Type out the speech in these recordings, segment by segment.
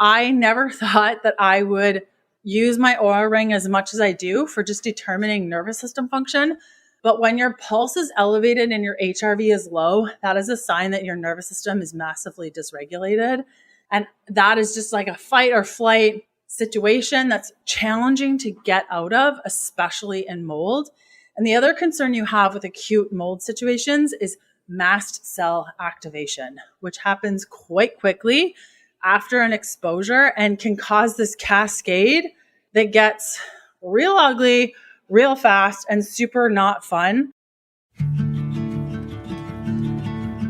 I never thought that I would use my Oura ring as much as I do for just determining nervous system function. But when your pulse is elevated and your HRV is low, that is a sign that your nervous system is massively dysregulated. And that is just like a fight or flight situation that's challenging to get out of, especially in mold. And the other concern you have with acute mold situations is mast cell activation, which happens quite quickly after an exposure and can cause this cascade that gets real ugly, real fast, and super not fun.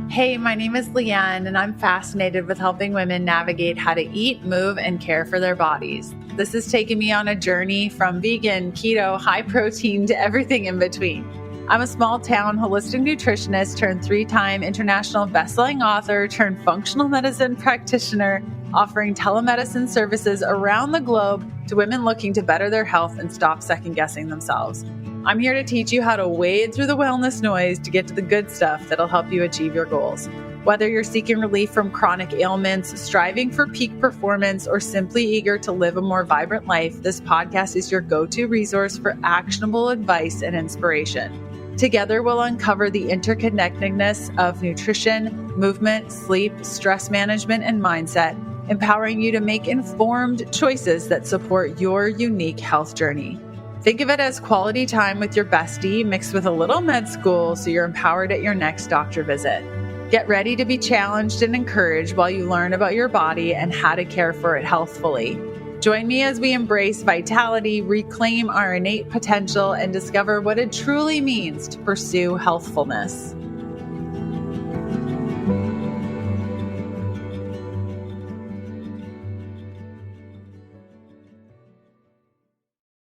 Hey, my name is Leanne, and I'm fascinated with helping women navigate how to eat, move, and care for their bodies. This has taken me on a journey from vegan, keto, high protein to everything in between. I'm a small town holistic nutritionist turned 3-time international bestselling author turned functional medicine practitioner, offering telemedicine services around the globe to women looking to better their health and stop second guessing themselves. I'm here to teach you how to wade through the wellness noise to get to the good stuff that'll help you achieve your goals. Whether you're seeking relief from chronic ailments, striving for peak performance, or simply eager to live a more vibrant life, this podcast is your go-to resource for actionable advice and inspiration. Together, we'll uncover the interconnectedness of nutrition, movement, sleep, stress management, and mindset, empowering you to make informed choices that support your unique health journey. Think of it as quality time with your bestie mixed with a little med school so you're empowered at your next doctor visit. Get ready to be challenged and encouraged while you learn about your body and how to care for it healthfully. Join me as we embrace vitality, reclaim our innate potential, and discover what it truly means to pursue healthfulness.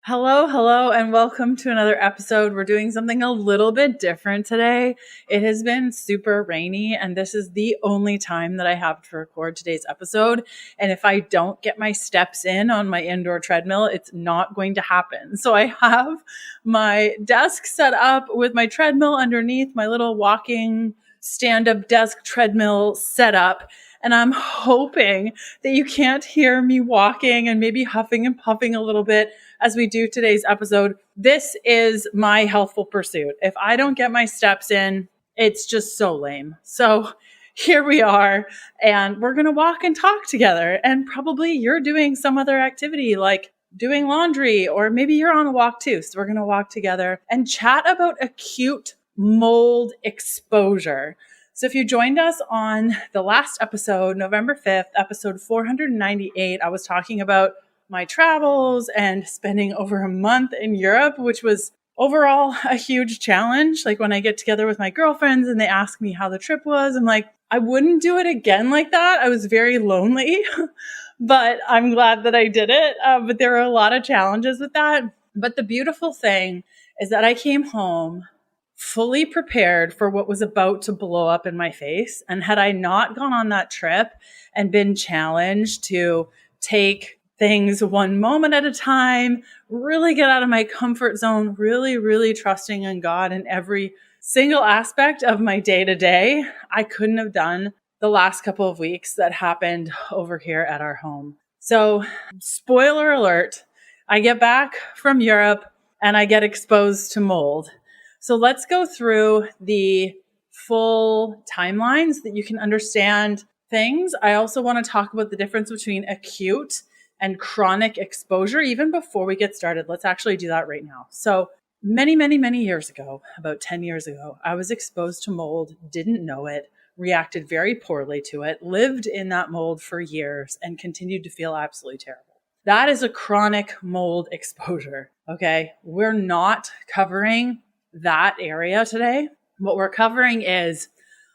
Hello, and welcome to another episode. We're doing something a little bit different today. It has been super rainy, and this is the only time that I have to record today's episode. And if I don't get my steps in on my indoor treadmill, it's not going to happen. So I have my desk set up with my treadmill underneath, my little walking stand-up desk treadmill set up. And I'm hoping that you can't hear me walking and maybe huffing and puffing a little bit as we do today's episode. This is my healthful pursuit. If I don't get my steps in, it's just so lame. So here we are, and we're going to walk and talk together. And probably you're doing some other activity like doing laundry, or maybe you're on a walk too. So we're going to walk together and chat about acute mold exposure. So if you joined us on the last episode, November 5th, episode 498, I was talking about my travels and spending over a month in Europe, which was overall a huge challenge. Like when I get together with my girlfriends and they ask me how the trip was, I'm like, I wouldn't do it again like that. I was very lonely, but I'm glad that I did it. But there were a lot of challenges with that. But the beautiful thing is that I came home fully prepared for what was about to blow up in my face. And had I not gone on that trip and been challenged to take things one moment at a time, really get out of my comfort zone, really trusting in God in every single aspect of my day-to-day, I couldn't have done the last couple of weeks that happened over here at our home. So, spoiler alert, I get back from Europe and I get exposed to mold. So let's go through the full timelines that you can understand things. I also want to talk about the difference between acute and chronic exposure. Even before we get started, let's actually do that right now. So many years ago, about 10 years ago, I was exposed to mold, didn't know it, reacted very poorly to it, lived in that mold for years, and continued to feel absolutely terrible. That is a chronic mold exposure, okay? We're not covering that area today. What we're covering is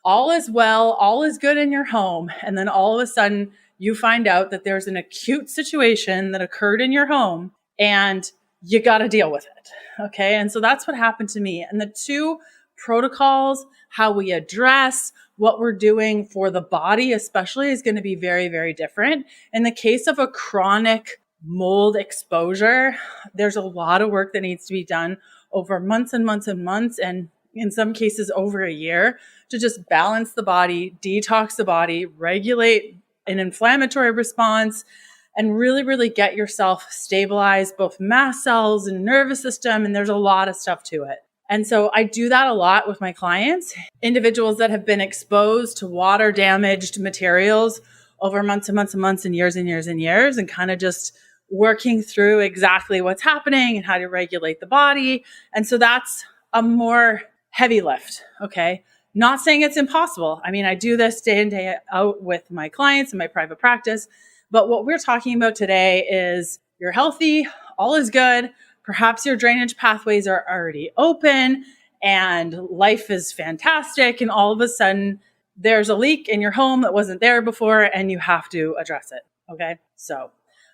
all is well, all is good in your home, and then all of a sudden you find out that there's an acute situation that occurred in your home and you got to deal with it. Okay. And so that's what happened to me. And the two protocols, how we address what we're doing for the body, especially, is going to be very different. In the case of a chronic mold exposure, there's a lot of work that needs to be done over months and months and months, and in some cases over a year, to just balance the body, detox the body, regulate an inflammatory response and really, really get yourself stabilized, both mast cells and nervous system. And there's a lot of stuff to it. And so I do that a lot with my clients, individuals that have been exposed to water damaged materials over months and months and months and years and years and years, and kind of just working through exactly what's happening and how to regulate the body. And so that's a more heavy lift. Okay. Not saying it's impossible. I mean, I do this day in, day out with my clients in my private practice. But what we're talking about today is you're healthy, all is good. Perhaps your drainage pathways are already open and life is fantastic. And all of a sudden there's a leak in your home that wasn't there before and you have to address it. Okay. So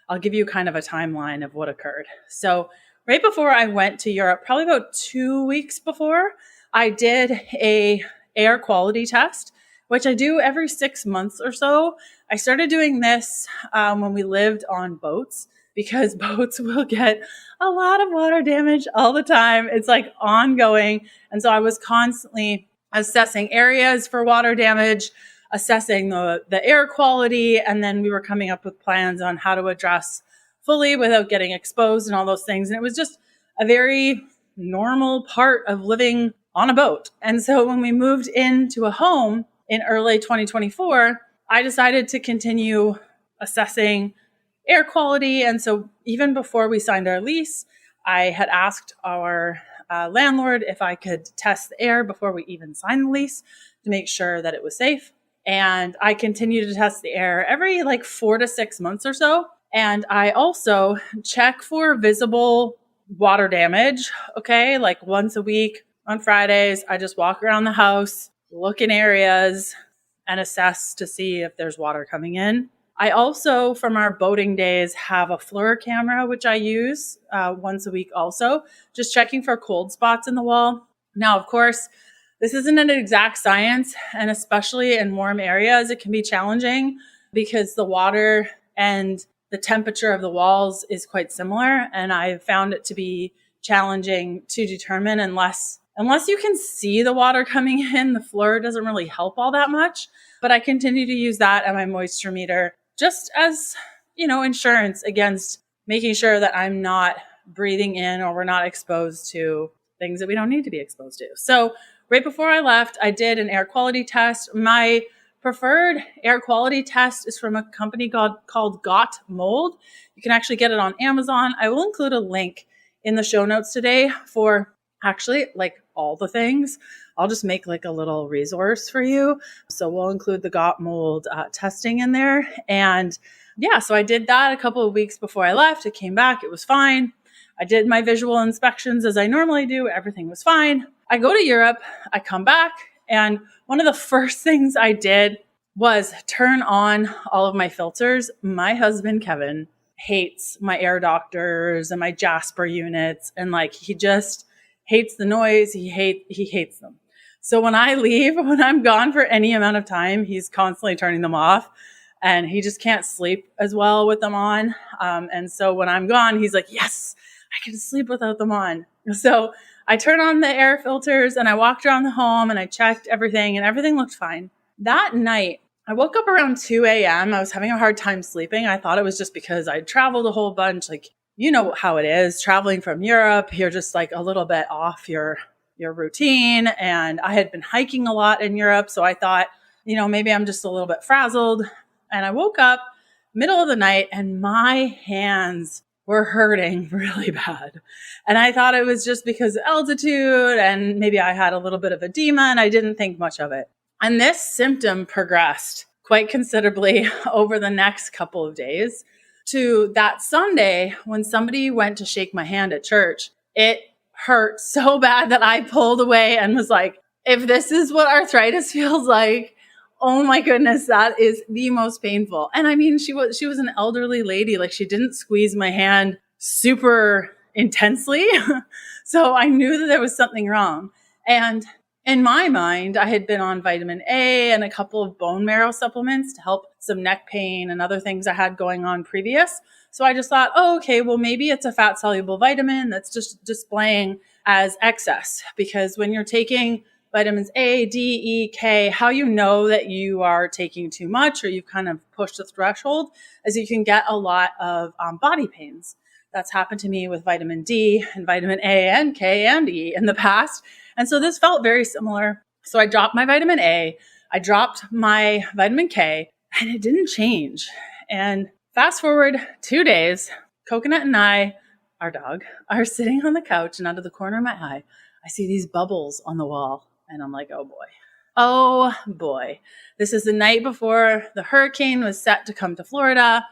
I'll give you kind of a timeline of what occurred. So right before I went to Europe, probably about 2 weeks before, I did a air quality test, which I do every 6 months or so. I started doing this when we lived on boats, because boats will get a lot of water damage all the time. It's like ongoing. And so I was constantly assessing areas for water damage, assessing the air quality, and then we were coming up with plans on how to address fully without getting exposed and all those things. And it was just a very normal part of living on a boat. And so when we moved into a home in early 2024, I decided to continue assessing air quality. And so even before we signed our lease, I had asked our landlord if I could test the air before we even signed the lease to make sure that it was safe. And I continue to test the air every 4 to 6 months or so. And I also check for visible water damage. Okay. Like once a week on Fridays, I just walk around the house, look in areas and assess to see if there's water coming in. I also, from our boating days, have a FLIR camera, which I use once a week also, just checking for cold spots in the wall. Now, of course, this isn't an exact science, and especially in warm areas, it can be challenging because the water and the temperature of the walls is quite similar. And I found it to be challenging to determine unless you can see the water coming in. The FLIR doesn't really help all that much, but I continue to use that and my moisture meter just as, insurance against making sure that I'm not breathing in or we're not exposed to things that we don't need to be exposed to. So right before I left, I did an air quality test. My preferred air quality test is from a company called Got Mold. You can actually get it on Amazon. I will include a link in the show notes today for actually all the things. I'll just make a little resource for you. So we'll include the Got Mold testing in there. And yeah, so I did that a couple of weeks before I left. It came back. It was fine. I did my visual inspections as I normally do. Everything was fine. I go to Europe. I come back. And one of the first things I did was turn on all of my filters. My husband, Kevin, hates my air doctors and my Jasper units. And he just hates the noise. He hates them. So when I leave, when I'm gone for any amount of time, he's constantly turning them off and he just can't sleep as well with them on. And so when I'm gone, he's like, yes, I can sleep without them on. So I turn on the air filters and I walked around the home and I checked everything and everything looked fine. That night, I woke up around 2 a.m. I was having a hard time sleeping. I thought it was just because I'd traveled a whole bunch. You know how it is traveling from Europe. You're just a little bit off your routine. And I had been hiking a lot in Europe. So I thought, maybe I'm just a little bit frazzled. And I woke up middle of the night and my hands were hurting really bad. And I thought it was just because of altitude and maybe I had a little bit of edema and I didn't think much of it. And this symptom progressed quite considerably over the next couple of days to that Sunday when somebody went to shake my hand at church. It hurt so bad that I pulled away and was like, if this is what arthritis feels like, oh my goodness, that is the most painful. And I mean, she was an elderly lady. She didn't squeeze my hand super intensely. So I knew that there was something wrong. And in my mind, I had been on vitamin A and a couple of bone marrow supplements to help some neck pain and other things I had going on previous. So I just thought, oh, okay, well, maybe it's a fat soluble vitamin that's just displaying as excess, because when you're taking vitamins A, D, E, K. How you know that you are taking too much or you've kind of pushed the threshold is you can get a lot of body pains. That's happened to me with vitamin D and vitamin A and K and E in the past. And so this felt very similar. So I dropped my vitamin A, I dropped my vitamin K, and it didn't change. And fast forward 2 days, Coconut and I, our dog, are sitting on the couch, and out of the corner of my eye, I see these bubbles on the wall. And I'm like, oh boy. Oh boy. This is the night before the hurricane was set to come to Florida.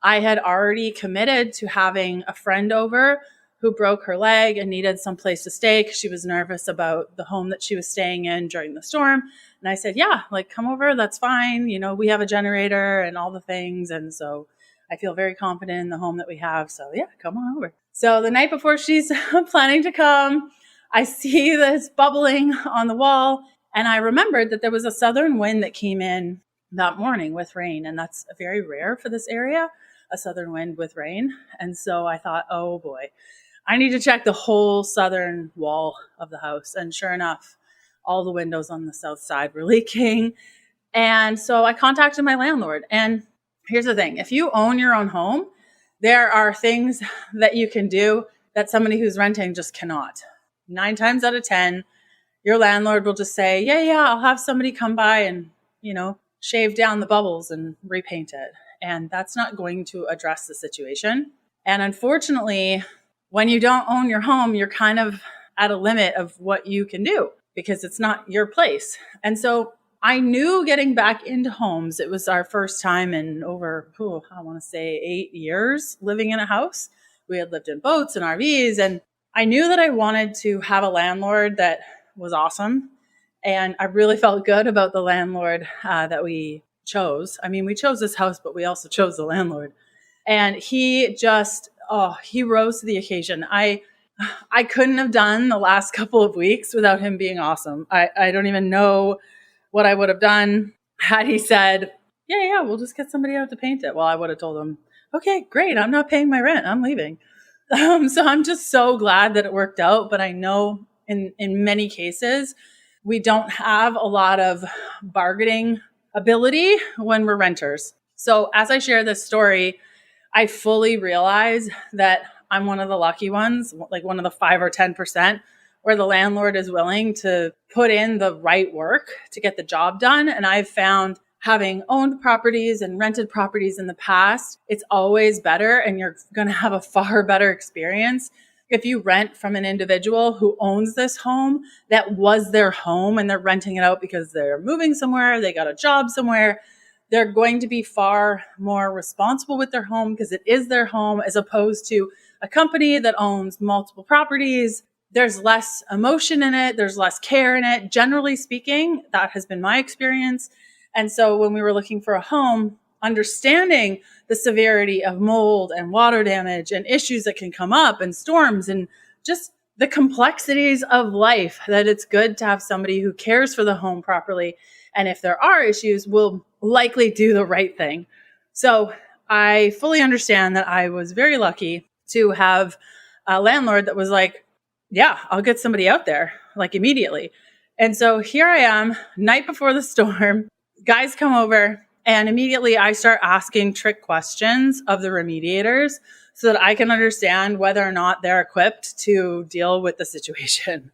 I had already committed to having a friend over who broke her leg and needed some place to stay because she was nervous about the home that she was staying in during the storm. And I said, yeah, like come over. That's fine. You know, we have a generator and all the things. And so I feel very confident in the home that we have. So yeah, come on over. So the night before she's planning to come, I see this bubbling on the wall. And I remembered that there was a southern wind that came in that morning with rain. And that's very rare for this area, a southern wind with rain. And so I thought, oh boy, I need to check the whole southern wall of the house. And sure enough, all the windows on the south side were leaking. And so I contacted my landlord. And here's the thing. If you own your own home, there are things that you can do that somebody who's renting just cannot. 9 times out of 10, your landlord will just say, yeah, I'll have somebody come by and, shave down the bubbles and repaint it. And that's not going to address the situation. And unfortunately, when you don't own your home, you're kind of at a limit of what you can do because it's not your place. And so I knew getting back into homes, it was our first time in over, 8 years living in a house. We had lived in boats and RVs, and I knew that I wanted to have a landlord that was awesome. And I really felt good about the landlord that we chose. I mean, we chose this house, but we also chose the landlord. And he just, he rose to the occasion. I couldn't have done the last couple of weeks without him being awesome. I don't even know what I would have done had he said, yeah, we'll just get somebody out to paint it. Well, I would have told him, okay, great. I'm not paying my rent. I'm leaving. So I'm just so glad that it worked out. But I know in many cases, we don't have a lot of bargaining ability when we're renters. So as I share this story, I fully realize that I'm one of the lucky ones, like one of the 5 or 10% where the landlord is willing to put in the right work to get the job done. And I've found having owned properties and rented properties in the past, it's always better and you're going to have a far better experience if you rent from an individual who owns this home that was their home and they're renting it out because they're moving somewhere, they got a job somewhere. They're going to be far more responsible with their home because it is their home as opposed to a company that owns multiple properties. There's less emotion in it. There's less care in it. Generally speaking, that has been my experience. And so when we were looking for a home, understanding the severity of mold and water damage and issues that can come up and storms and just the complexities of life, that it's good to have somebody who cares for the home properly. And if there are issues, will likely do the right thing. So I fully understand that I was very lucky to have a landlord that was like, yeah, I'll get somebody out there like immediately. And so here I am, night before the storm, guys come over and immediately I start asking trick questions of the remediators so that I can understand whether or not they're equipped to deal with the situation.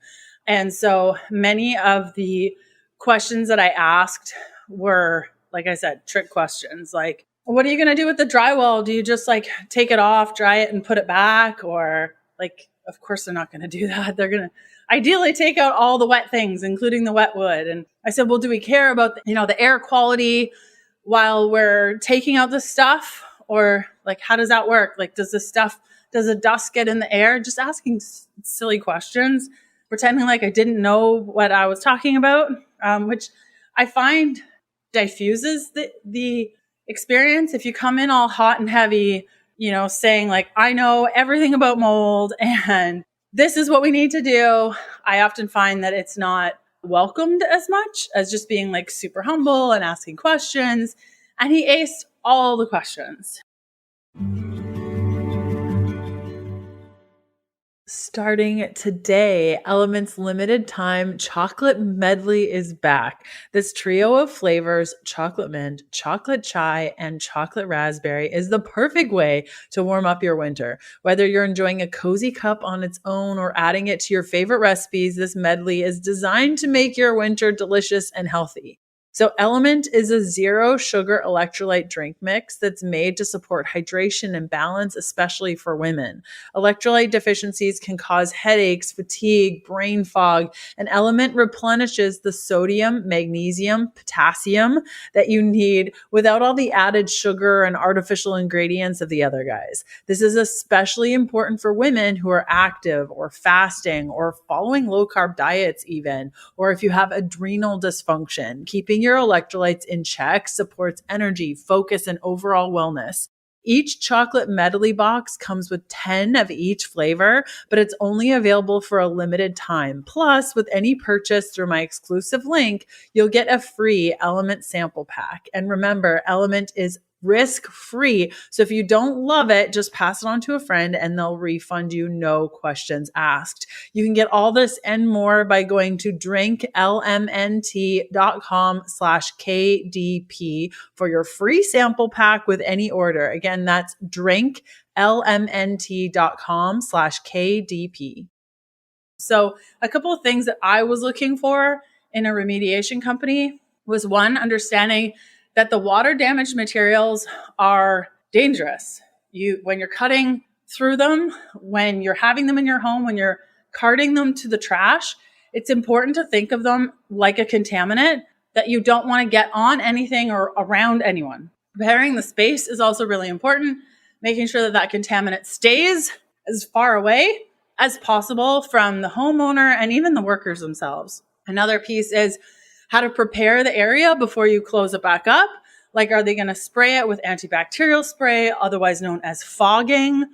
And so many of the questions that I asked were, like I said, trick questions. Like, what are you going to do with the drywall? Do you just like take it off, dry it and put it back? Or like, of course they're not going to do that. They're going to ideally take out all the wet things, including the wet wood. And I said, well, do we care about, the air quality while we're taking out the stuff? Or like, how does that work? Like, does the dust get in the air? Just asking silly questions, pretending like I didn't know what I was talking about, which I find diffuses the experience. If you come in all hot and heavy, saying like, I know everything about mold and this is what we need to do, I often find that it's not welcomed as much as just being like super humble and asking questions. And he aced all the questions. Starting today, Element's limited time chocolate medley is back. This trio of flavors, chocolate mint, chocolate chai, and chocolate raspberry, is the perfect way to warm up your winter. Whether you're enjoying a cozy cup on its own or adding it to your favorite recipes, this medley is designed to make your winter delicious and healthy. So Element is a zero sugar electrolyte drink mix that's made to support hydration and balance, especially for women. Electrolyte deficiencies can cause headaches, fatigue, brain fog, and Element replenishes the sodium, magnesium, potassium that you need without all the added sugar and artificial ingredients of the other guys. This is especially important for women who are active or fasting or following low carb diets even, or if you have adrenal dysfunction. Keeping your electrolytes in check supports energy, focus, and overall wellness. Each chocolate medley box comes with 10 of each flavor, but it's only available for a limited time. Plus, with any purchase through my exclusive link, you'll get a free Element sample pack. And remember, Element is risk-free. So if you don't love it, just pass it on to a friend and they'll refund you, no questions asked. You can get all this and more by going to drinklmnt.com/KDP for your free sample pack with any order. Again, that's drinklmnt.com/KDP. So a couple of things that I was looking for in a remediation company was, one, understanding that the water damaged materials are dangerous. When you're cutting through them, when you're having them in your home, when you're carting them to the trash, it's important to think of them like a contaminant that you don't want to get on anything or around anyone. Preparing the space is also really important, making sure that that contaminant stays as far away as possible from the homeowner and even the workers themselves. Another piece is how to prepare the area before you close it back up. Like, are they going to spray it with antibacterial spray, otherwise known as fogging?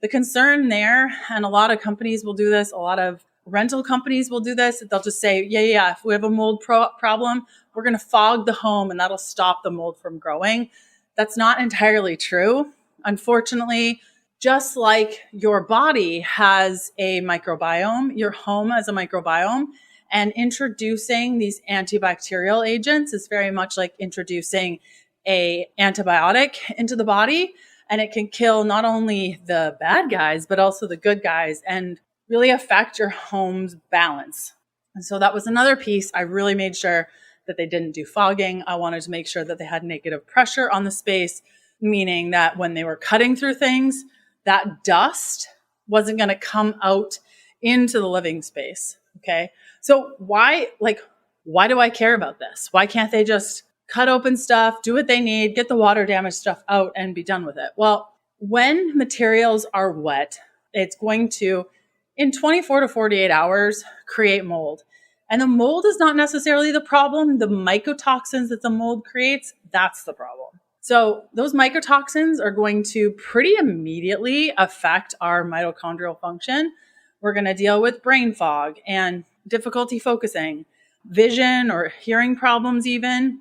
The concern there, and a lot of companies will do this, a lot of rental companies will do this, they'll just say, yeah, if we have a mold problem, we're going to fog the home and that'll stop the mold from growing. That's not entirely true. Unfortunately, just like your body has a microbiome, your home has a microbiome. And introducing these antibacterial agents is very much like introducing an antibiotic into the body. And it can kill not only the bad guys, but also the good guys and really affect your home's balance. And so that was another piece. I really made sure that they didn't do fogging. I wanted to make sure that they had negative pressure on the space, meaning that when they were cutting through things, that dust wasn't going to come out into the living space. Okay. So why do I care about this? Why can't they just cut open stuff, do what they need, get the water damage stuff out and be done with it? Well, when materials are wet, it's going to, in 24 to 48 hours, create mold. And the mold is not necessarily the problem. The mycotoxins that the mold creates, that's the problem. So those mycotoxins are going to pretty immediately affect our mitochondrial function. We're going to deal with brain fog and difficulty focusing, vision or hearing problems even.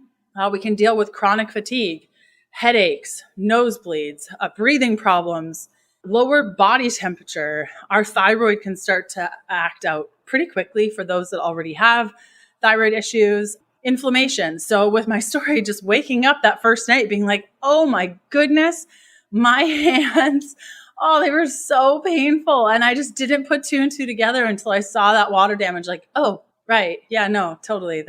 We can deal with chronic fatigue, headaches, nosebleeds, breathing problems, lower body temperature. Our thyroid can start to act out pretty quickly for those that already have thyroid issues. Inflammation. So with my story, just waking up that first night being like, oh my goodness, my hands, oh, they were so painful. And I just didn't put two and two together until I saw that water damage. Like, oh, right. Yeah, no, totally.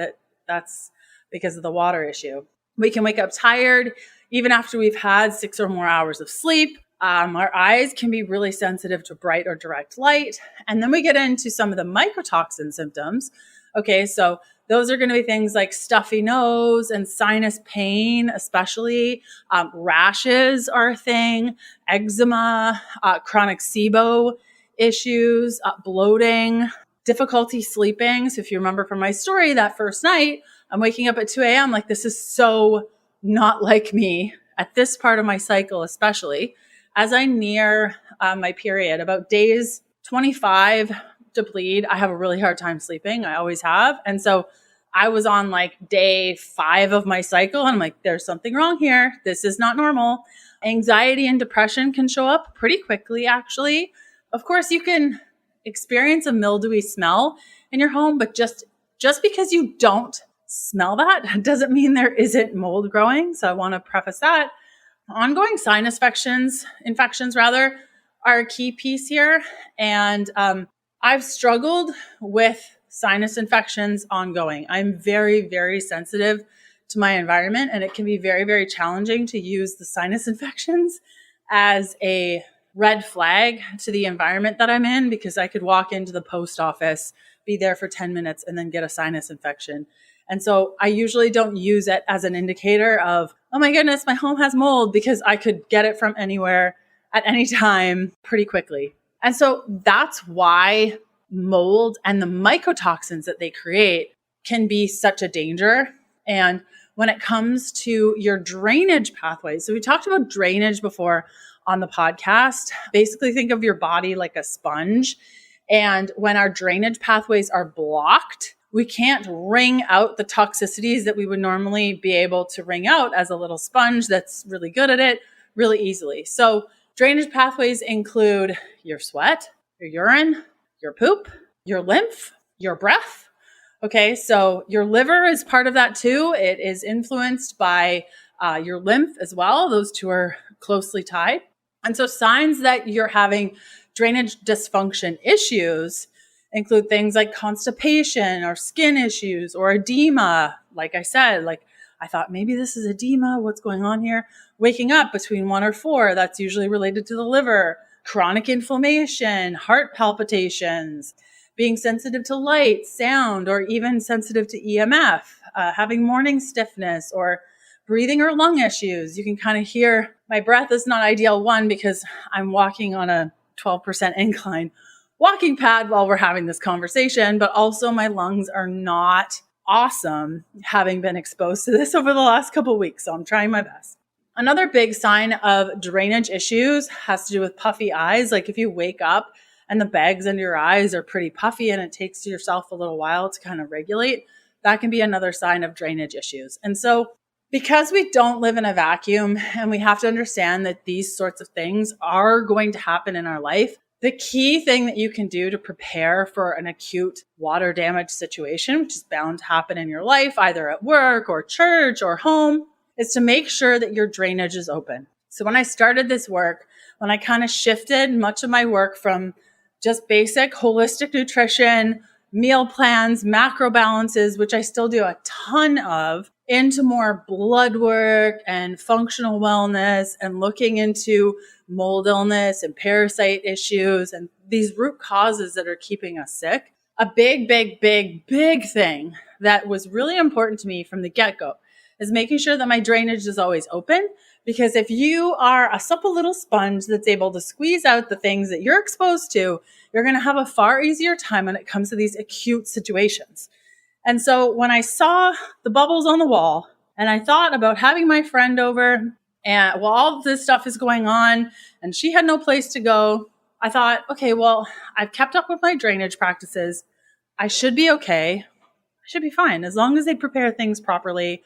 That's because of the water issue. We can wake up tired even after we've had 6 or more hours of sleep. Our eyes can be really sensitive to bright or direct light. And then we get into some of the mycotoxin symptoms. Okay, so those are going to be things like stuffy nose and sinus pain, especially. Rashes are a thing, eczema, chronic SIBO issues, bloating, difficulty sleeping. So if you remember from my story, that first night, I'm waking up at 2 a.m. like, this is so not like me at this part of my cycle, especially as I near my period, about days 25 to bleed. I have a really hard time sleeping. I always have. And so I was on like day 5 of my cycle and I'm like, there's something wrong here. This is not normal. Anxiety and depression can show up pretty quickly, actually. Of course, you can experience a mildewy smell in your home, but just because you don't smell that doesn't mean there isn't mold growing. So I want to preface that. Ongoing sinus infections are a key piece here. And I've struggled with sinus infections ongoing. I'm very, very sensitive to my environment, and it can be very, very challenging to use the sinus infections as a red flag to the environment that I'm in, because I could walk into the post office, be there for 10 minutes, and then get a sinus infection. And so I usually don't use it as an indicator of, oh my goodness, my home has mold, because I could get it from anywhere at any time pretty quickly. And so that's why mold and the mycotoxins that they create can be such a danger. And when it comes to your drainage pathways, so we talked about drainage before on the podcast. Basically, think of your body like a sponge. And when our drainage pathways are blocked, we can't wring out the toxicities that we would normally be able to wring out as a little sponge that's really good at it really easily. So drainage pathways include your sweat, your urine, your poop, your lymph, your breath. Okay, so your liver is part of that too. It is influenced by your lymph as well. Those two are closely tied. And so signs that you're having drainage dysfunction issues include things like constipation or skin issues or edema. Like I said, I thought maybe this is edema. What's going on here? Waking up between 1 or 4, that's usually related to the liver. Chronic inflammation, heart palpitations, being sensitive to light, sound, or even sensitive to EMF, having morning stiffness or breathing or lung issues. You can kind of hear my breath is not ideal, one, because I'm walking on a 12% incline walking pad while we're having this conversation, but also my lungs are not awesome, having been exposed to this over the last couple of weeks. So I'm trying my best. Another big sign of drainage issues has to do with puffy eyes. Like if you wake up and the bags under your eyes are pretty puffy and it takes yourself a little while to kind of regulate, that can be another sign of drainage issues. And so because we don't live in a vacuum and we have to understand that these sorts of things are going to happen in our life, the key thing that you can do to prepare for an acute water damage situation, which is bound to happen in your life, either at work or church or home, is to make sure that your drainage is open. So when I started this work, when I kind of shifted much of my work from just basic holistic nutrition, meal plans, macro balances, which I still do a ton of, into more blood work and functional wellness and looking into mold illness and parasite issues and these root causes that are keeping us sick. A big thing that was really important to me from the get-go is making sure that my drainage is always open. Because if you are a supple little sponge that's able to squeeze out the things that you're exposed to, you're going to have a far easier time when it comes to these acute situations. And so when I saw the bubbles on the wall and I thought about having my friend over and while all of this stuff is going on and she had no place to go, I thought, okay, well, I've kept up with my drainage practices. I should be okay. I should be fine. As long as they prepare things properly,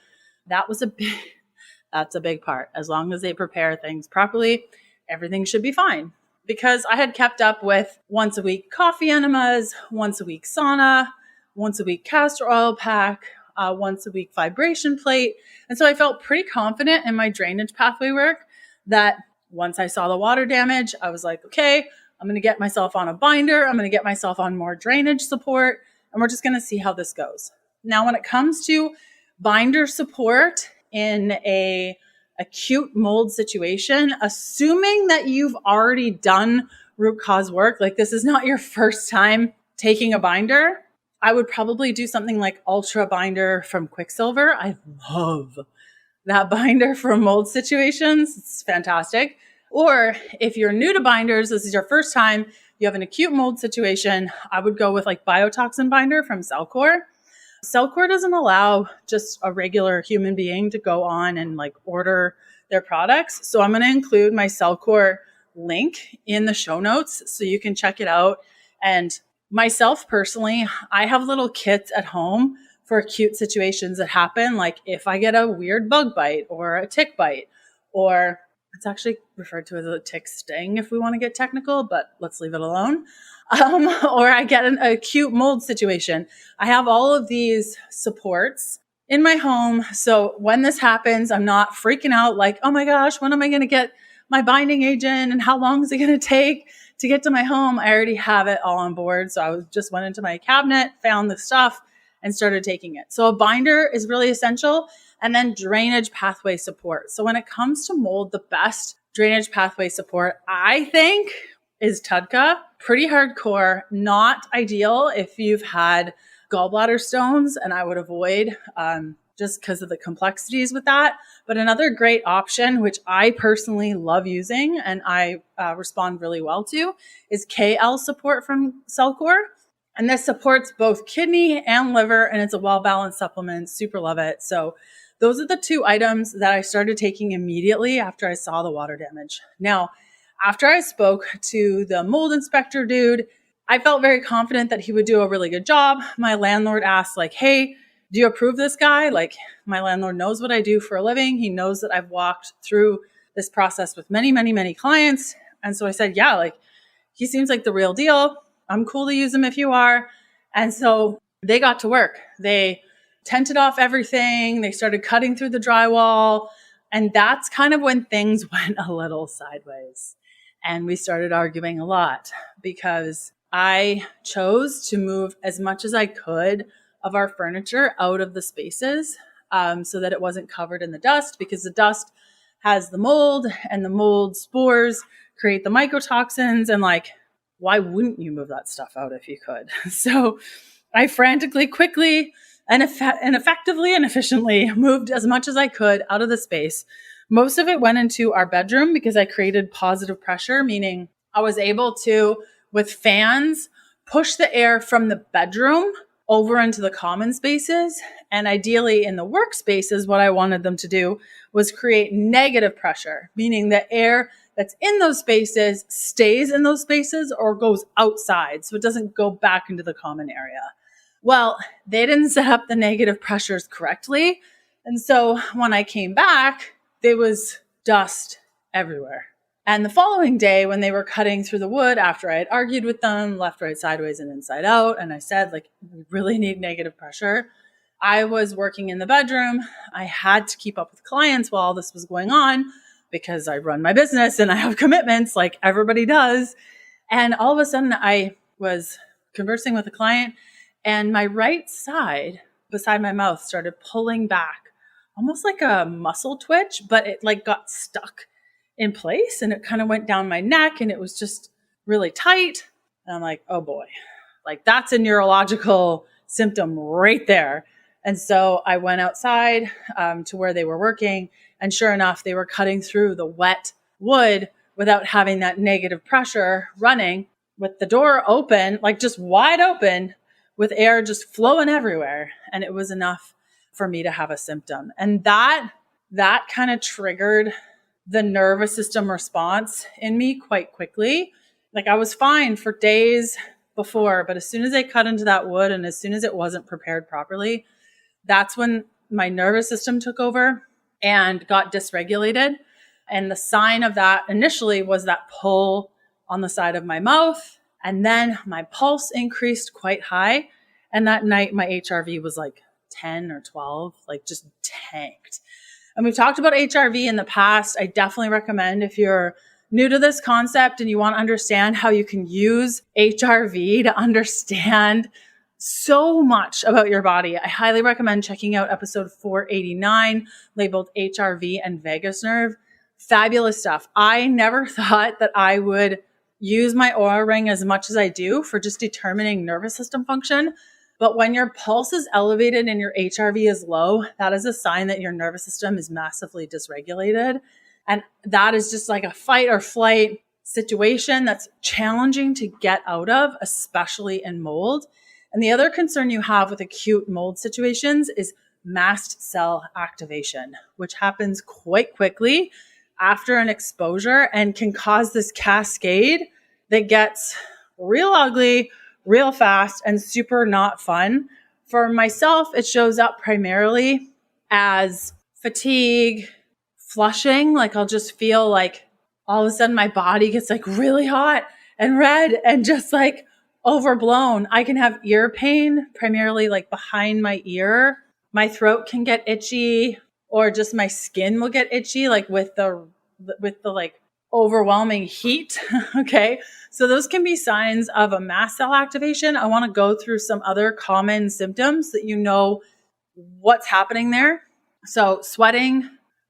that's a big part. As long as they prepare things properly, everything should be fine. Because I had kept up with once a week coffee enemas, once a week sauna, once a week castor oil pack, once a week vibration plate. And so I felt pretty confident in my drainage pathway work that once I saw the water damage, I was like, okay, I'm going to get myself on a binder. I'm going to get myself on more drainage support. And we're just going to see how this goes. Now, when it comes to binder support in a acute mold situation, assuming that you've already done root cause work, like this is not your first time taking a binder, I would probably do something like Ultra Binder from Quicksilver. I love that binder for mold situations. It's fantastic. Or if you're new to binders, this is your first time, you have an acute mold situation, I would go with like Biotoxin Binder from Cellcore. Cellcore doesn't allow just a regular human being to go on and like order their products. So I'm going to include my Cellcore link in the show notes so you can check it out. And myself personally, I have little kits at home for acute situations that happen. Like if I get a weird bug bite or a tick bite, or It's actually referred to as a tick sting if we want to get technical, but let's leave it alone. Or I get an acute mold situation. I have all of these supports in my home. So when this happens, I'm not freaking out like, oh my gosh, when am I going to get my binding agent and how long is it going to take to get to my home? I already have it all on board. So I just went into my cabinet, found the stuff and started taking it. So a binder is really essential. And then drainage pathway support. So when it comes to mold, the best drainage pathway support, I think, is TUDCA. Pretty hardcore, not ideal if you've had gallbladder stones, and I would avoid just because of the complexities with that. But another great option, which I personally love using and I respond really well to, is KL support from Cellcore. And this supports both kidney and liver, and it's a well-balanced supplement. Super love it. So those are the two items that I started taking immediately after I saw the water damage. Now, after I spoke to the mold inspector dude, I felt very confident that he would do a really good job. My landlord asked like, hey, do you approve this guy? Like, my landlord knows what I do for a living. He knows that I've walked through this process with many, many, many clients. And so I said, yeah, like he seems like the real deal. I'm cool to use him if you are. And so they got to work. They tented off everything. They started cutting through the drywall. And that's kind of when things went a little sideways. And we started arguing a lot because I chose to move as much as I could of our furniture out of the spaces so that it wasn't covered in the dust, because the dust has the mold and the mold spores create the mycotoxins. And like, why wouldn't you move that stuff out if you could? So I frantically, quickly, and effectively and efficiently moved as much as I could out of the space. Most of it went into our bedroom because I created positive pressure, meaning I was able to, with fans, push the air from the bedroom over into the common spaces. And ideally in the workspaces, what I wanted them to do was create negative pressure, meaning the air that's in those spaces stays in those spaces or goes outside. So it doesn't go back into the common area. Well, they didn't set up the negative pressures correctly. And so when I came back, there was dust everywhere. And the following day, when they were cutting through the wood, after I had argued with them, left, right, sideways, and inside out, and I said, like, we really need negative pressure, I was working in the bedroom. I had to keep up with clients while all this was going on because I run my business and I have commitments like everybody does. And all of a sudden, I was conversing with a client, and my right side beside my mouth started pulling back, almost like a muscle twitch, but it like got stuck in place and it kind of went down my neck and it was just really tight. And I'm like, oh boy, like that's a neurological symptom right there. And so I went outside to where they were working, and sure enough, they were cutting through the wet wood without having that negative pressure running, with the door open, like just wide open, with air just flowing everywhere. And it was enough for me to have a symptom. And that kind of triggered the nervous system response in me quite quickly. Like I was fine for days before, but as soon as I cut into that wood and as soon as it wasn't prepared properly, that's when my nervous system took over and got dysregulated. And the sign of that initially was that pull on the side of my mouth. And then my pulse increased quite high. And that night, my HRV was like 10 or 12, like just tanked. And we've talked about HRV in the past. I definitely recommend, if you're new to this concept and you want to understand how you can use HRV to understand so much about your body, I highly recommend checking out episode 489, labeled HRV and vagus nerve. Fabulous stuff. I never thought that I would use my Oura ring as much as I do for just determining nervous system function. But when your pulse is elevated and your HRV is low, that is a sign that your nervous system is massively dysregulated. And that is just like a fight or flight situation that's challenging to get out of, especially in mold. And the other concern you have with acute mold situations is mast cell activation, which happens quite quickly after an exposure and can cause this cascade that gets real ugly, real fast, and super not fun. For myself, it shows up primarily as fatigue, flushing. Like I'll just feel like all of a sudden my body gets like really hot and red and just like overblown. I can have ear pain, primarily like behind my ear. My throat can get itchy, or just my skin will get itchy, like with the like overwhelming heat. Okay. So those can be signs of a mast cell activation. I want to go through some other common symptoms that you know what's happening there. So sweating,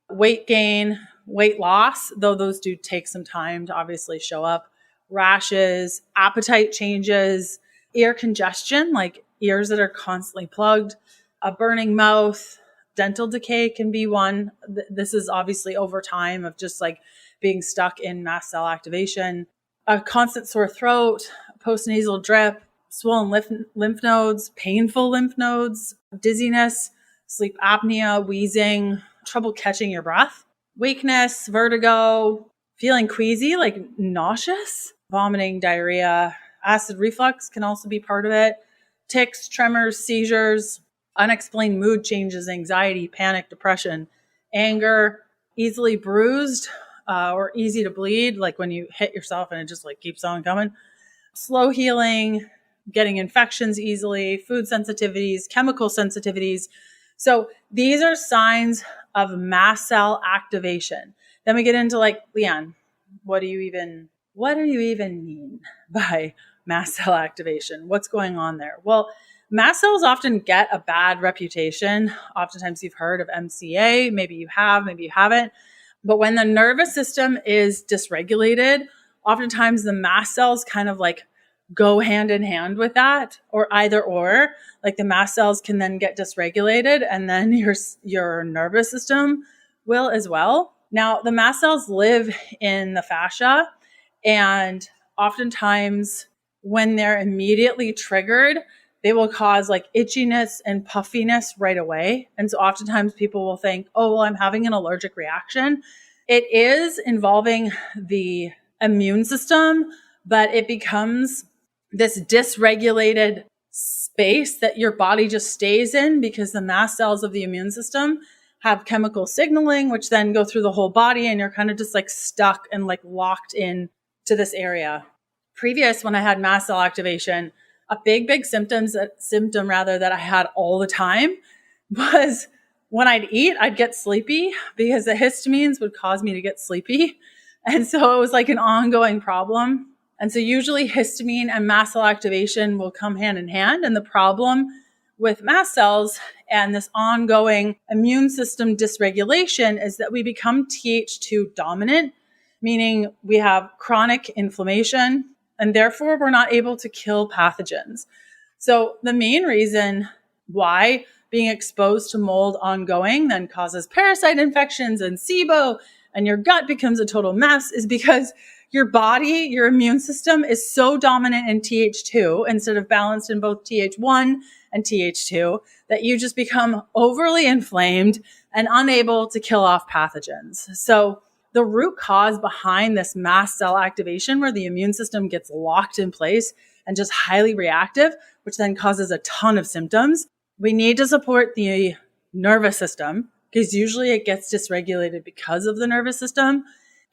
weight gain, weight loss, though those do take some time to obviously show up, rashes, appetite changes, ear congestion, like ears that are constantly plugged, a burning mouth, dental decay can be one. This is obviously over time of just like being stuck in mast cell activation, a constant sore throat, postnasal drip, swollen lymph nodes, painful lymph nodes, dizziness, sleep apnea, wheezing, trouble catching your breath, weakness, vertigo, feeling queasy, like nauseous, vomiting, diarrhea, acid reflux can also be part of it, tics, tremors, seizures, unexplained mood changes, anxiety, panic, depression, anger, easily bruised or easy to bleed, like when you hit yourself and it just like keeps on coming, slow healing, getting infections easily, food sensitivities, chemical sensitivities. So these are signs of mast cell activation. Then we get into like, Leanne, what do you even mean by mast cell activation? What's going on there? Well, mast cells often get a bad reputation. Oftentimes you've heard of MCA. Maybe you have, maybe you haven't. But when the nervous system is dysregulated, oftentimes the mast cells kind of like go hand in hand with that, or either or. Like the mast cells can then get dysregulated and then your nervous system will as well. Now, the mast cells live in the fascia, and oftentimes when they're immediately triggered, they will cause like itchiness and puffiness right away. And so oftentimes people will think, oh, well, I'm having an allergic reaction. It is involving the immune system, but it becomes this dysregulated space that your body just stays in because the mast cells of the immune system have chemical signaling, which then go through the whole body, and you're kind of just like stuck and like locked in to this area. Previous, when I had mast cell activation, a big symptom that I had all the time was when I'd eat, I'd get sleepy because the histamines would cause me to get sleepy. And so it was like an ongoing problem. And so usually histamine and mast cell activation will come hand in hand. And the problem with mast cells and this ongoing immune system dysregulation is that we become Th2 dominant, meaning we have chronic inflammation, and therefore we're not able to kill pathogens. So the main reason why being exposed to mold ongoing then causes parasite infections and SIBO, and your gut becomes a total mess, is because your body, your immune system is so dominant in Th2 instead of balanced in both Th1 and Th2 that you just become overly inflamed and unable to kill off pathogens. So the root cause behind this mast cell activation, where the immune system gets locked in place and just highly reactive, which then causes a ton of symptoms, we need to support the nervous system because usually it gets dysregulated because of the nervous system.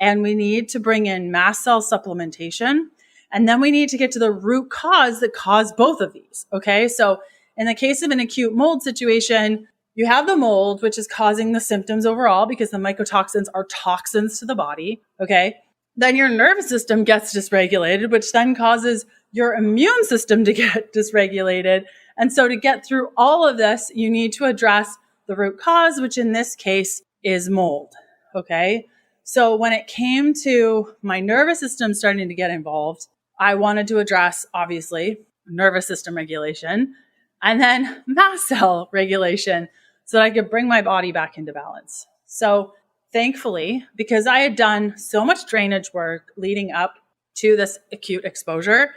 And we need to bring in mast cell supplementation. And then we need to get to the root cause that caused both of these. Okay. So in the case of an acute mold situation, you have the mold, which is causing the symptoms overall because the mycotoxins are toxins to the body. Okay. Then your nervous system gets dysregulated, which then causes your immune system to get dysregulated. And so to get through all of this, you need to address the root cause, which in this case is mold. Okay. So when it came to my nervous system starting to get involved, I wanted to address, obviously, nervous system regulation and then mast cell regulation so that I could bring my body back into balance. So thankfully, because I had done so much drainage work leading up to this acute exposure,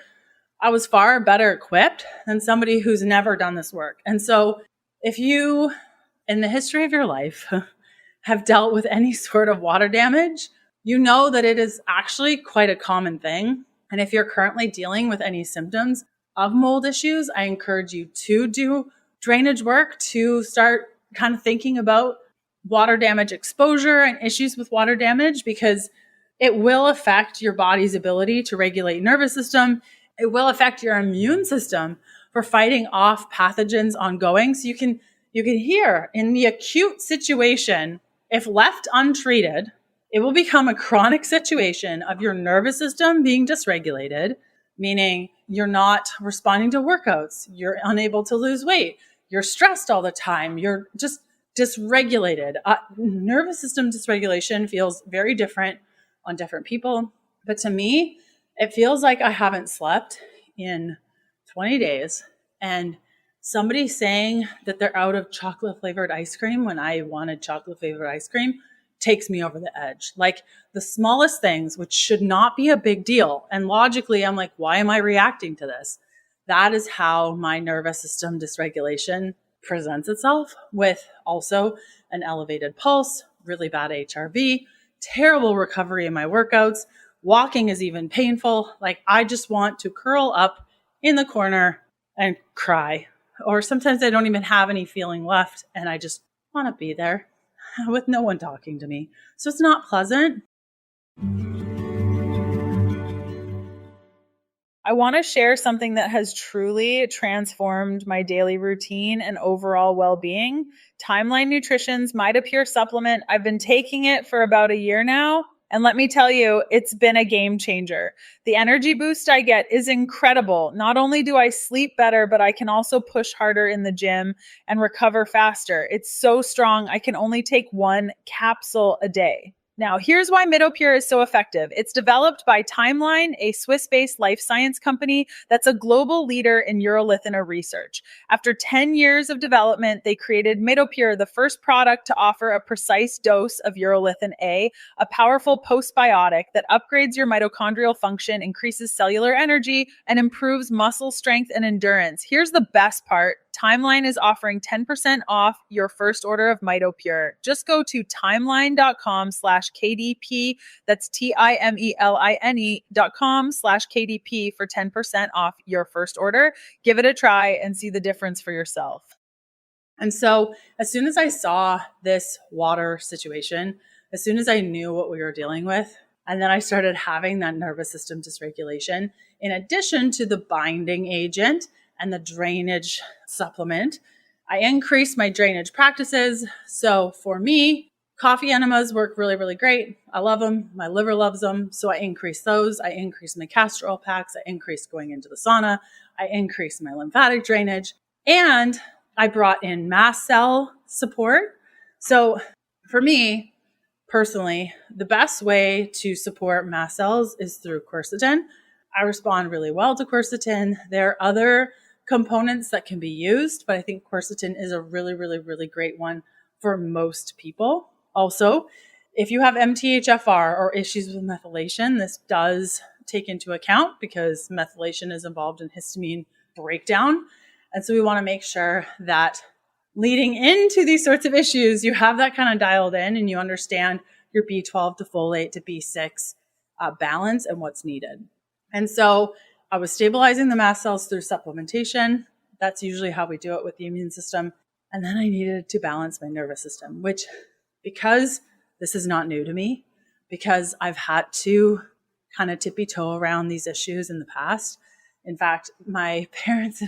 I was far better equipped than somebody who's never done this work. And so if you, in the history of your life, have dealt with any sort of water damage, you know that it is actually quite a common thing. And if you're currently dealing with any symptoms of mold issues, I encourage you to do drainage work to start kind of thinking about water damage exposure and issues with water damage, because it will affect your body's ability to regulate nervous system. It will affect your immune system for fighting off pathogens ongoing. So you can hear in the acute situation, if left untreated, it will become a chronic situation of your nervous system being dysregulated, meaning you're not responding to workouts, you're unable to lose weight, you're stressed all the time, you're just dysregulated. Nervous system dysregulation feels very different on different people. But to me, it feels like I haven't slept in 20 days. And somebody saying that they're out of chocolate flavored ice cream when I wanted chocolate flavored ice cream takes me over the edge. Like the smallest things, which should not be a big deal. And logically, I'm like, why am I reacting to this? That is how my nervous system dysregulation presents itself, with also an elevated pulse, really bad HRV, terrible recovery in my workouts. Walking is even painful. Like I just want to curl up in the corner and cry. Or sometimes I don't even have any feeling left and I just want to be there with no one talking to me. So it's not pleasant. I want to share something that has truly transformed my daily routine and overall well-being. Timeline Nutrition's Mitapure supplement. I've been taking it for about a year now. And let me tell you, it's been a game changer. The energy boost I get is incredible. Not only do I sleep better, but I can also push harder in the gym and recover faster. It's so strong, I can only take one capsule a day. Now, here's why Mitapure is so effective. It's developed by Timeline, a Swiss-based life science company that's a global leader in urolithin research. After 10 years of development, they created Mitapure, the first product to offer a precise dose of urolithin A, a powerful postbiotic that upgrades your mitochondrial function, increases cellular energy, and improves muscle strength and endurance. Here's the best part. Timeline is offering 10% off your first order of Mitapure. Just go to timeline.com/KDP. That's TIMELINE.com/KDP for 10% off your first order. Give it a try and see the difference for yourself. And so as soon as I saw this water situation, as soon as I knew what we were dealing with, and then I started having that nervous system dysregulation, in addition to the binding agent and the drainage supplement, I increased my drainage practices. So for me, coffee enemas work really, really great. I love them. My liver loves them. So I increased those. I increased my castor oil packs. I increased going into the sauna. I increased my lymphatic drainage. And I brought in mast cell support. So for me, personally, the best way to support mast cells is through quercetin. I respond really well to quercetin. There are other components that can be used, but I think quercetin is a really, really, really great one for most people. Also, if you have MTHFR or issues with methylation, this does take into account because methylation is involved in histamine breakdown. And so we want to make sure that leading into these sorts of issues, you have that kind of dialed in and you understand your B12 to folate to B6 balance and what's needed. And so I was stabilizing the mast cells through supplementation. That's usually how we do it with the immune system. And then I needed to balance my nervous system, which, because this is not new to me, because I've had to kind of tippy toe around these issues in the past. In fact, my parents,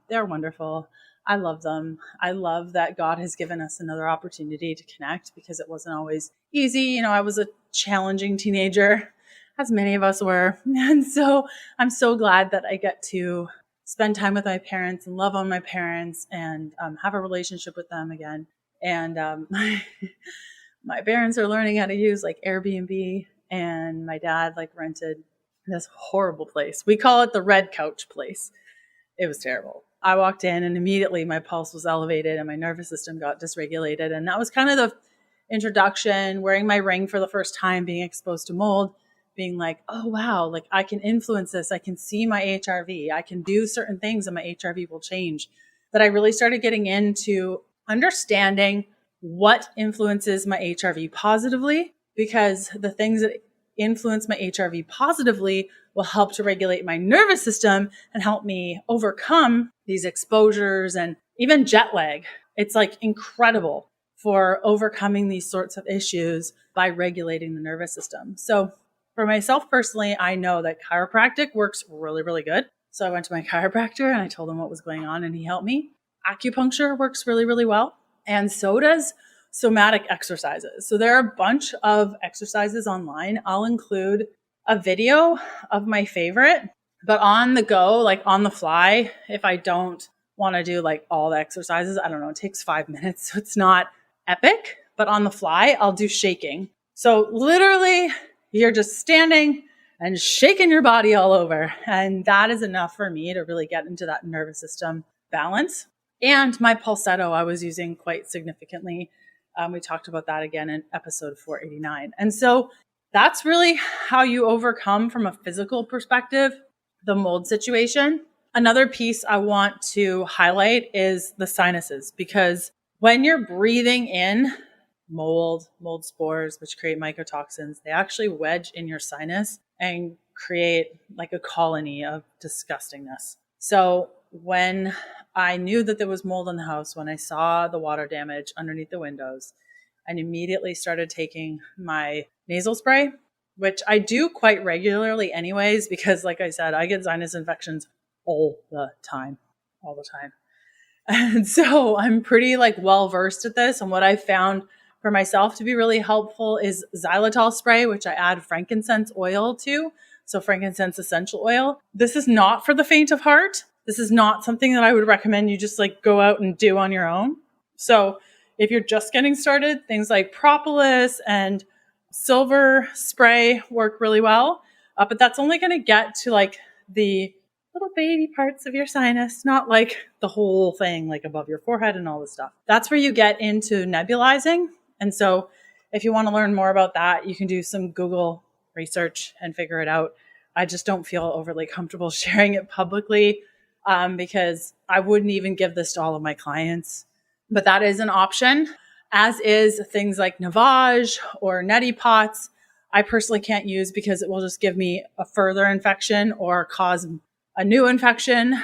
they're wonderful. I love them. I love that God has given us another opportunity to connect because it wasn't always easy. You know, I was a challenging teenager, as many of us were. And so I'm so glad that I get to spend time with my parents and love on my parents and have a relationship with them again. And my parents are learning how to use like Airbnb, and my dad like rented this horrible place. We call it the red couch place. It was terrible. I walked in and immediately my pulse was elevated and my nervous system got dysregulated. And that was kind of the introduction, wearing my ring for the first time, being exposed to mold, being like, oh, wow, like I can influence this. I can see my HRV. I can do certain things and my HRV will change. That I really started getting into understanding what influences my HRV positively, because the things that influence my HRV positively will help to regulate my nervous system and help me overcome these exposures and even jet lag. It's like incredible for overcoming these sorts of issues by regulating the nervous system. So for myself personally, I know that chiropractic works really, really good. So I went to my chiropractor and I told him what was going on and he helped me. Acupuncture works really, really well. And so does somatic exercises. So there are a bunch of exercises online. I'll include a video of my favorite, but on the go, like on the fly, if I don't want to do like all the exercises, I don't know, it takes 5 minutes. So it's not epic, but on the fly, I'll do shaking. So literally you're just standing and shaking your body all over. And that is enough for me to really get into that nervous system balance. And my pulsetto I was using quite significantly. We talked about that again in episode 489. And so that's really how you overcome from a physical perspective the mold situation. Another piece I want to highlight is the sinuses, because when you're breathing in mold spores, which create mycotoxins, they actually wedge in your sinus and create like a colony of disgustingness. So when I knew that there was mold in the house, when I saw the water damage underneath the windows, I immediately started taking my nasal spray, which I do quite regularly anyways, because like I said, I get sinus infections all the time. And so I'm pretty like well versed at this. And what I found for myself to be really helpful is xylitol spray, which I add frankincense oil to. So frankincense essential oil. This is not for the faint of heart. This is not something that I would recommend you just like go out and do on your own. So if you're just getting started, things like propolis and silver spray work really well. But that's only going to get to like the little baby parts of your sinus, not like the whole thing, like above your forehead and all this stuff. That's where you get into nebulizing. And so if you want to learn more about that, you can do some Google research and figure it out. I just don't feel overly comfortable sharing it publicly because I wouldn't even give this to all of my clients. But that is an option, as is things like Navage or neti pots. I personally can't use because it will just give me a further infection or cause a new infection.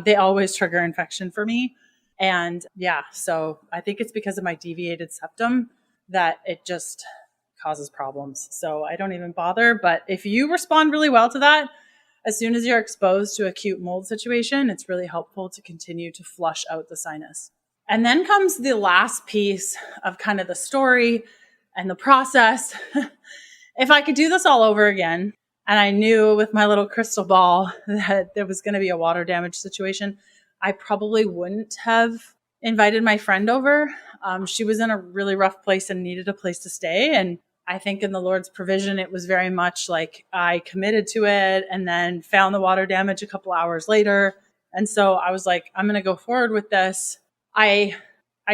They always trigger infection for me. And yeah, so I think it's because of my deviated septum that it just causes problems. So I don't even bother. But if you respond really well to that, as soon as you're exposed to acute mold situation, it's really helpful to continue to flush out the sinus. And then comes the last piece of kind of the story and the process. If I could do this all over again, and I knew with my little crystal ball that there was going to be a water damage situation, I probably wouldn't have invited my friend over. She was in a really rough place and needed a place to stay. And I think in the Lord's provision, it was very much like I committed to it and then found the water damage a couple hours later. And so I was like, I'm going to go forward with this. I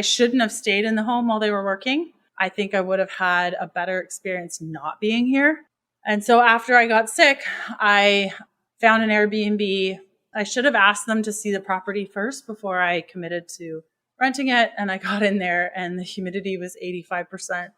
shouldn't have stayed in the home while they were working. I think I would have had a better experience not being here. And so after I got sick, I found an Airbnb. I should have asked them to see the property first before I committed to renting it. And I got in there and the humidity was 85%.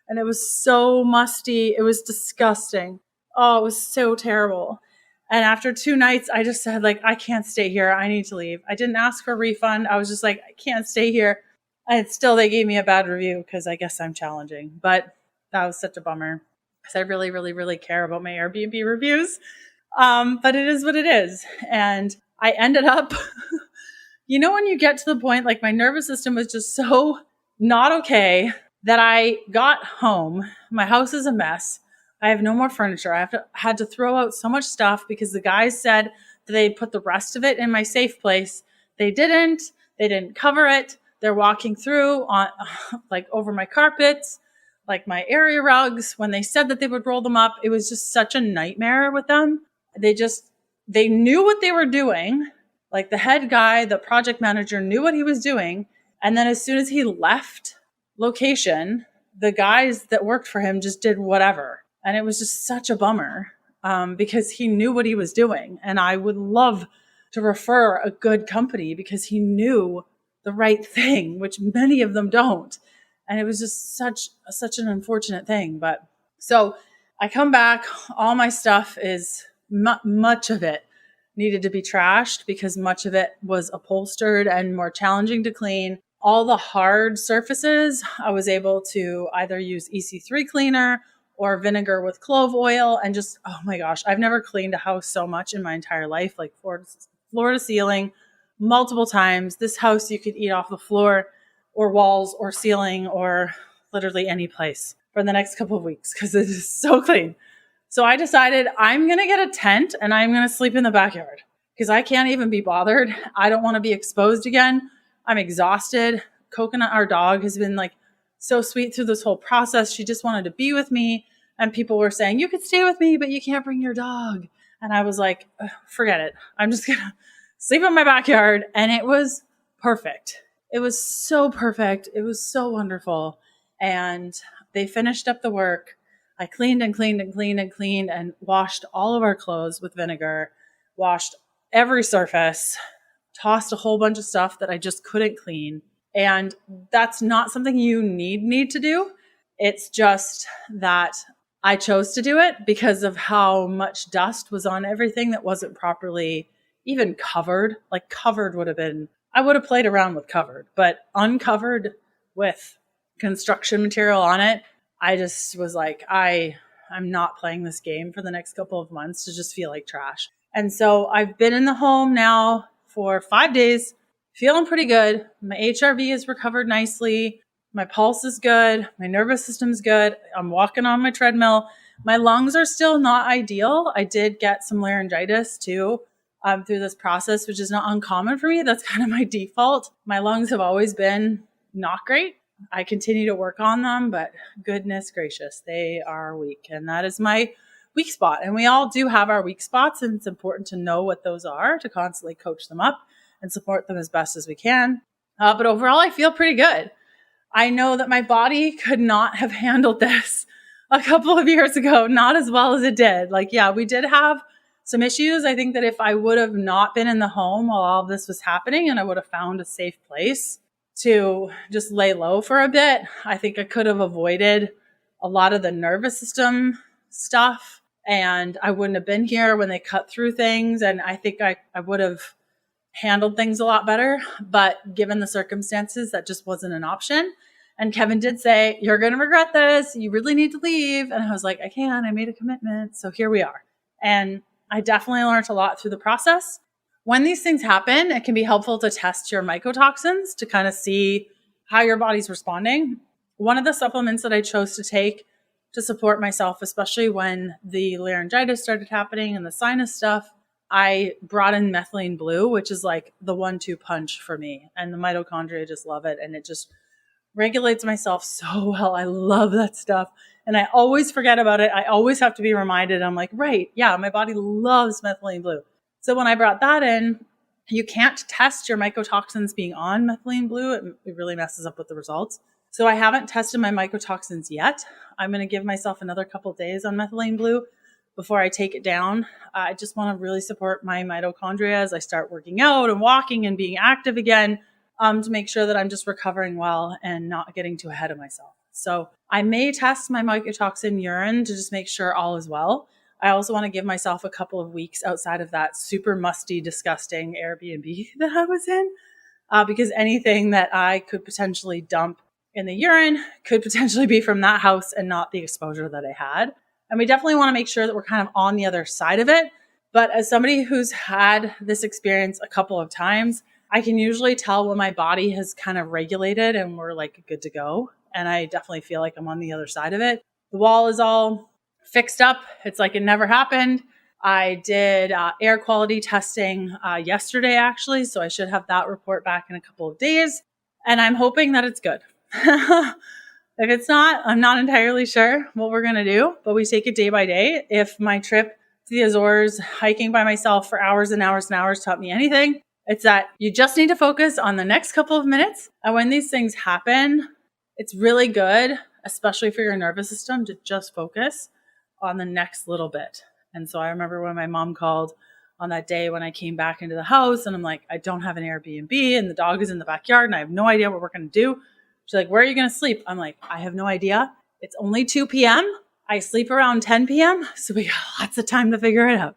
And it was so musty. It was disgusting. Oh, it was so terrible. And after 2 nights, I just said, like, I can't stay here. I need to leave. I didn't ask for a refund. I was just like, I can't stay here. And still, they gave me a bad review because I guess I'm challenging. But that was such a bummer because I really, really, really care about my Airbnb reviews. But it is what it is. And I ended up, when you get to the point, like my nervous system was just so not okay that I got home. My house is a mess. I have no more furniture. I had to throw out so much stuff because the guys said that they'd put the rest of it in my safe place. They didn't. They didn't cover it. They're walking through on like over my carpets, like my area rugs. When they said that they would roll them up, it was just such a nightmare with them. They knew what they were doing. Like the head guy, the project manager knew what he was doing. And then as soon as he left location, the guys that worked for him just did whatever. And it was just such a bummer because he knew what he was doing. And I would love to refer a good company because he knew the right thing, which many of them don't. And it was just such an unfortunate thing. But so I come back, all my stuff is much of it needed to be trashed because much of it was upholstered and more challenging to clean. All the hard surfaces, I was able to either use EC3 cleaner or vinegar with clove oil, and just, oh my gosh, I've never cleaned a house so much in my entire life, like floor to ceiling, multiple times. This house, you could eat off the floor or walls or ceiling or literally any place for the next couple of weeks because it is so clean. So I decided I'm going to get a tent and I'm going to sleep in the backyard because I can't even be bothered. I don't want to be exposed again. I'm exhausted. Coconut, our dog, has been like so sweet through this whole process. She just wanted to be with me. And people were saying, you could stay with me, but you can't bring your dog. And I was like, forget it. I'm just going to sleep in my backyard. And it was perfect. It was so perfect. It was so wonderful. And they finished up the work. I cleaned and cleaned and cleaned and cleaned and washed all of our clothes with vinegar, washed every surface, tossed a whole bunch of stuff that I just couldn't clean. And that's not something you need to do. It's just that I chose to do it because of how much dust was on everything that wasn't properly even covered. Like covered would have been, I would have played around with covered, but uncovered with construction material on it, I just was like, I'm not playing this game for the next couple of months to just feel like trash. And so I've been in the home now for 5 days, feeling pretty good. My HRV has recovered nicely. My pulse is good. My nervous system's good. I'm walking on my treadmill. My lungs are still not ideal. I did get some laryngitis too through this process, which is not uncommon for me. That's kind of my default. My lungs have always been not great. I continue to work on them, but goodness gracious, they are weak. And that is my weak spot. And we all do have our weak spots, and it's important to know what those are to constantly coach them up and support them as best as we can. But overall, I feel pretty good. I know that my body could not have handled this a couple of years ago, not as well as it did. Like, yeah, we did have some issues. I think that if I would have not been in the home while all this was happening and I would have found a safe place to just lay low for a bit, I think I could have avoided a lot of the nervous system stuff, and I wouldn't have been here when they cut through things. And I think I would have handled things a lot better, but given the circumstances, that just wasn't an option. And Kevin did say, you're going to regret this. You really need to leave. And I was like, I can. I made a commitment. So here we are. And I definitely learned a lot through the process. When these things happen, it can be helpful to test your mycotoxins to kind of see how your body's responding. One of the supplements that I chose to take to support myself, especially when the laryngitis started happening and the sinus stuff, I brought in methylene blue, which is like the 1-2 punch for me. And the mitochondria just love it. And it just regulates myself so well. I love that stuff. And I always forget about it. I always have to be reminded. I'm like, right, yeah, my body loves methylene blue. So when I brought that in, you can't test your mycotoxins being on methylene blue. It really messes up with the results. So I haven't tested my mycotoxins yet. I'm going to give myself another couple of days on methylene blue before I take it down. I just want to really support my mitochondria as I start working out and walking and being active again, to make sure that I'm just recovering well and not getting too ahead of myself. So I may test my mycotoxin urine to just make sure all is well. I also want to give myself a couple of weeks outside of that super musty, disgusting Airbnb that I was in, because anything that I could potentially dump in the urine could potentially be from that house and not the exposure that I had. And we definitely want to make sure that we're kind of on the other side of it. But as somebody who's had this experience a couple of times, I can usually tell when my body has kind of regulated and we're like good to go. And I definitely feel like I'm on the other side of it. The wall is all fixed up. It's like it never happened. I did air quality testing yesterday, actually. So I should have that report back in a couple of days. And I'm hoping that it's good. If it's not, I'm not entirely sure what we're going to do, but we take it day by day. If my trip to the Azores, hiking by myself for hours and hours and hours taught me anything, it's that you just need to focus on the next couple of minutes. And when these things happen, it's really good, especially for your nervous system, to just focus on the next little bit. And so I remember when my mom called on that day when I came back into the house and I'm like, I don't have an Airbnb and the dog is in the backyard and I have no idea what we're going to do. She's like, where are you going to sleep? I'm like, I have no idea. It's only 2 p.m. I sleep around 10 p.m. So we got lots of time to figure it out.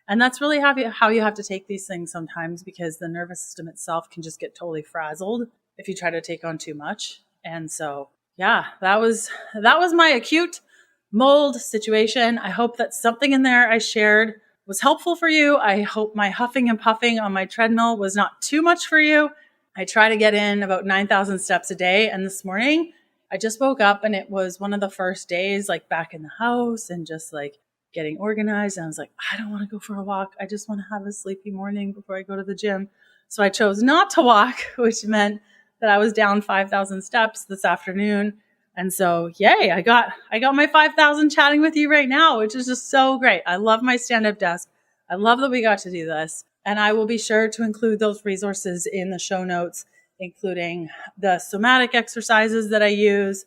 And that's really how you have to take these things sometimes, because the nervous system itself can just get totally frazzled if you try to take on too much. And so, yeah, that was my acute mold situation. I hope that something in there I shared was helpful for you. I hope my huffing and puffing on my treadmill was not too much for you. I try to get in about 9,000 steps a day. And this morning I just woke up and it was one of the first days like back in the house and just like getting organized. And I was like, I don't want to go for a walk. I just want to have a sleepy morning before I go to the gym. So I chose not to walk, which meant that I was down 5,000 steps this afternoon. And so, yay, I got my 5,000 chatting with you right now, which is just so great. I love my stand-up desk. I love that we got to do this. And I will be sure to include those resources in the show notes, including the somatic exercises that I use,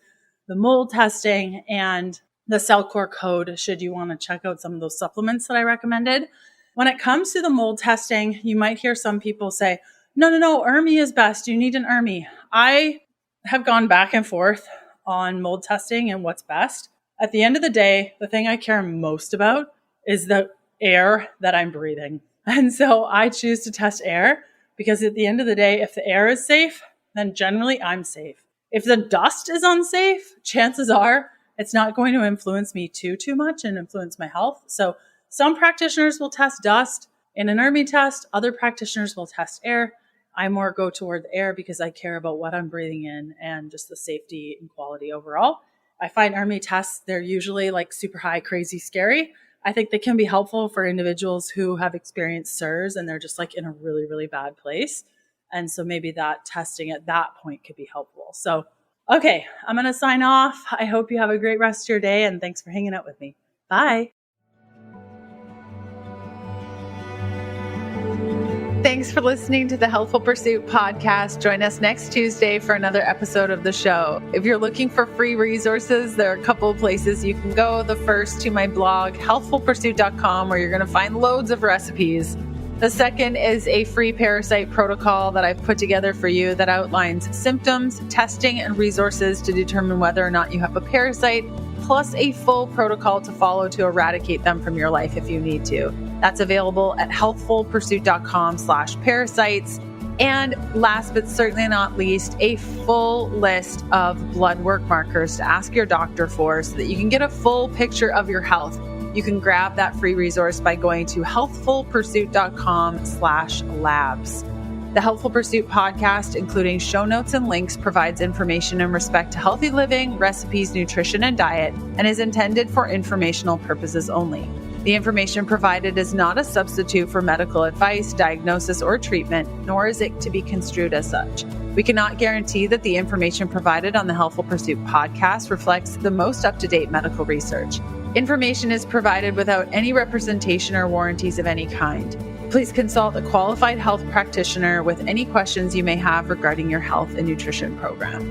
the mold testing, and the CellCore code, should you want to check out some of those supplements that I recommended. When it comes to the mold testing, you might hear some people say, no, ERMI is best. You need an ERMI. I have gone back and forth on mold testing and what's best. At the end of the day, the thing I care most about is the air that I'm breathing. And so I choose to test air because at the end of the day, if the air is safe, then generally I'm safe. If the dust is unsafe, chances are it's not going to influence me too much and influence my health. So some practitioners will test dust in an ERMI test. Other practitioners will test air. I more go toward the air because I care about what I'm breathing in and just the safety and quality overall. I find ERMI tests, they're usually like super high, crazy, scary. I think they can be helpful for individuals who have experienced SIRS and they're just like in a really, really bad place. And so maybe that testing at that point could be helpful. So, okay, I'm going to sign off. I hope you have a great rest of your day and thanks for hanging out with me. Bye. Thanks for listening to the Healthful Pursuit Podcast. Join us next Tuesday for another episode of the show. If you're looking for free resources, there are a couple of places you can go. The first to my blog, healthfulpursuit.com, where you're going to find loads of recipes. The second is a free parasite protocol that I've put together for you that outlines symptoms, testing, and resources to determine whether or not you have a parasite, plus a full protocol to follow to eradicate them from your life if you need to. That's available at healthfulpursuit.com/parasites. And last but certainly not least, a full list of blood work markers to ask your doctor for so that you can get a full picture of your health. You can grab that free resource by going to healthfulpursuit.com/labs. The Healthful Pursuit Podcast, including show notes and links, provides information in respect to healthy living, recipes, nutrition, and diet, and is intended for informational purposes only. The information provided is not a substitute for medical advice, diagnosis, or treatment, nor is it to be construed as such. We cannot guarantee that the information provided on the Healthful Pursuit Podcast reflects the most up-to-date medical research. Information is provided without any representation or warranties of any kind. Please consult a qualified health practitioner with any questions you may have regarding your health and nutrition program.